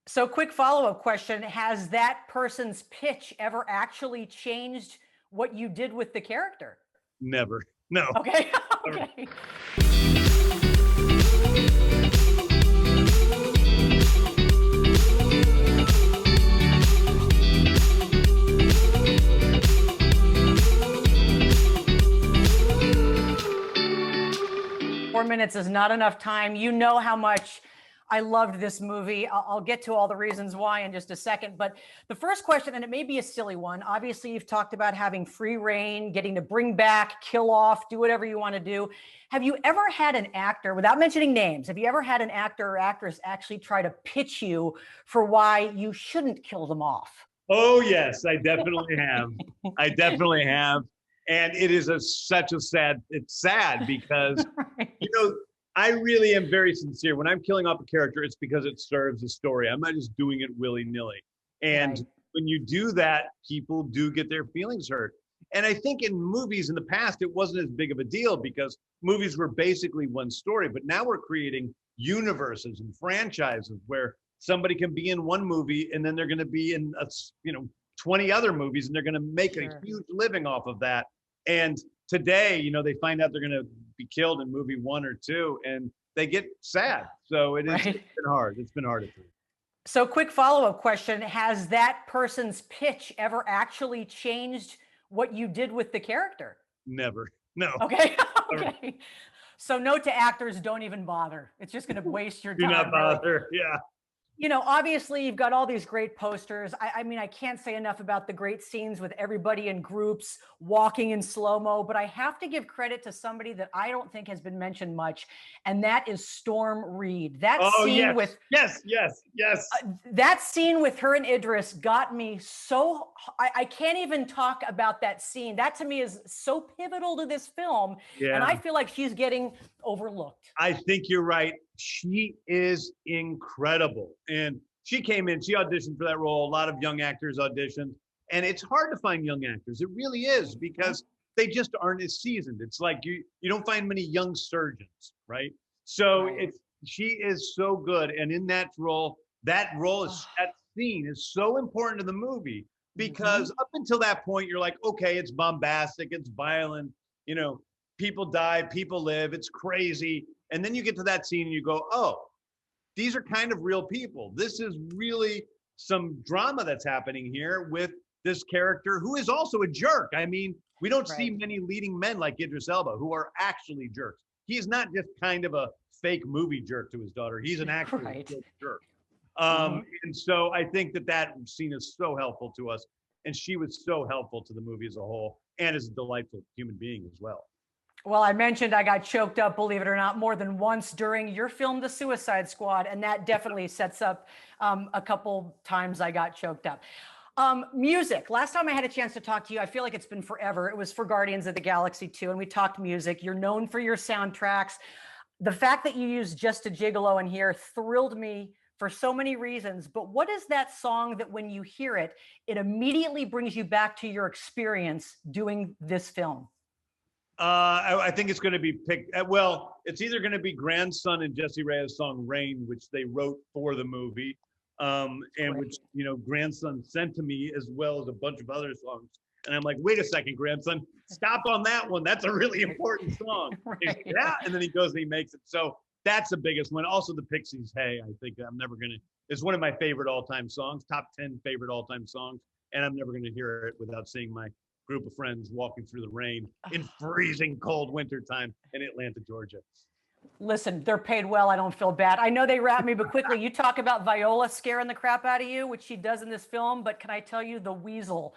So, quick follow-up question. Has that person's pitch ever actually changed what you did with the character? Never. No. Okay. Never. Okay. 4 minutes is not enough time. You know how much I loved this movie. I'll get to all the reasons why in just a second. But the first question, and it may be a silly one, obviously you've talked about having free reign, getting to bring back, kill off, do whatever you want to do. Have you ever had an actor, without mentioning names, have you ever had an actor or actress actually try to pitch you for why you shouldn't kill them off? Oh, yes, I definitely have. I definitely have. And it is it's sad because, Right. I really am very sincere. When I'm killing off a character, it's because it serves a story. I'm not just doing it willy-nilly. And Right. when you do that, people do get their feelings hurt. And I think in movies in the past, it wasn't as big of a deal because movies were basically one story. But now we're creating universes and franchises where somebody can be in one movie and then they're going to be in 20 other movies, and they're going to make Sure. a huge living off of that. And today, they find out they're going to be killed in movie 1 or 2, and they get sad. So it's Right. been hard. It's been hard. So, quick follow-up question. Has that person's pitch ever actually changed what you did with the character? Never. No. Okay. Never. Okay. So, note to actors, don't even bother. It's just going to waste your Do time. not really. bother. Yeah. Obviously you've got all these great posters. I mean, I can't say enough about the great scenes with everybody in groups walking in slow-mo, but I have to give credit to somebody that I don't think has been mentioned much, and that is Storm Reed. That Oh, scene yes. with Yes. that scene with her and Idris got me so I can't even talk about that scene. That to me is so pivotal to this film, Yeah. and I feel like she's getting overlooked. I think you're right. She is incredible. And she came in, she auditioned for that role. A lot of young actors auditioned. And it's hard to find young actors. It really is, because they just aren't as seasoned. It's like you don't find many young surgeons, right? So Right. she is so good. And in that role that scene is so important to the movie, because up until that point, you're like, okay, it's bombastic, it's violent, people die, people live, it's crazy. And then you get to that scene and you go, oh, these are kind of real people. This is really some drama that's happening here with this character who is also a jerk. I mean, we don't see Right. many leading men like Idris Elba who are actually jerks. He's not just kind of a fake movie jerk to his daughter. He's an actual Right. jerk. Mhm. And so I think that scene is so helpful to us. And she was so helpful to the movie as a whole, and as a delightful human being as well. Well, I mentioned I got choked up, believe it or not, more than once during your film, The Suicide Squad, and that definitely sets up a couple times I got choked up. Music. Last time I had a chance to talk to you, I feel like it's been forever. It was for Guardians of the Galaxy 2, and we talked music. You're known for your soundtracks. The fact that you used Just a Gigolo in here thrilled me for so many reasons. But what is that song that when you hear it, it immediately brings you back to your experience doing this film? I think it's going to be picked. Well, it's either going to be Grandson and Jesse Reyes' song "Rain," which they wrote for the movie, and Great. which Grandson sent to me, as well as a bunch of other songs. And I'm like, wait a second, Grandson, stop on that one. That's a really important song. Right. Yeah, and then he goes and he makes it. So that's the biggest one. Also, the Pixies' "Hey," I think I'm never going to. It's one of my favorite all-time songs, top 10 favorite all-time songs, and I'm never going to hear it without seeing my group of friends walking through the rain in freezing cold winter time in Atlanta, Georgia. Listen, they're paid well. I don't feel bad. I know they wrap me, but quickly, you talk about Viola scaring the crap out of you, which she does in this film. But can I tell you, the weasel?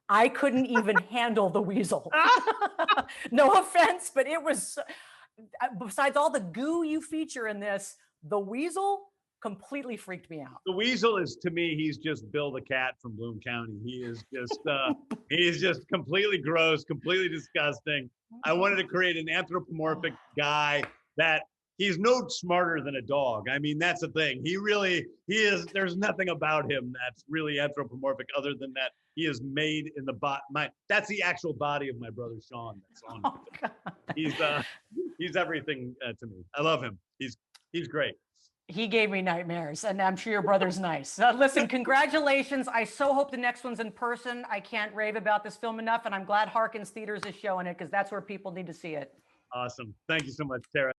I couldn't even handle the weasel. No offense, but it was, besides all the goo you feature in this, the weasel completely freaked me out. The weasel is, to me, he's just Bill the cat from Bloom County. He's just completely gross, completely disgusting. I wanted to create an anthropomorphic guy that he's no smarter than a dog. I mean, that's the thing. He is, there's nothing about him that's really anthropomorphic other than that he is made in the that's the actual body of my brother Sean that's on. Oh, God. He's everything to me. I love him. He's great. He gave me nightmares, and I'm sure your brother's nice. Listen, congratulations. I so hope the next one's in person. I can't rave about this film enough, and I'm glad Harkins Theatres is showing it because that's where people need to see it. Awesome. Thank you so much, Tara.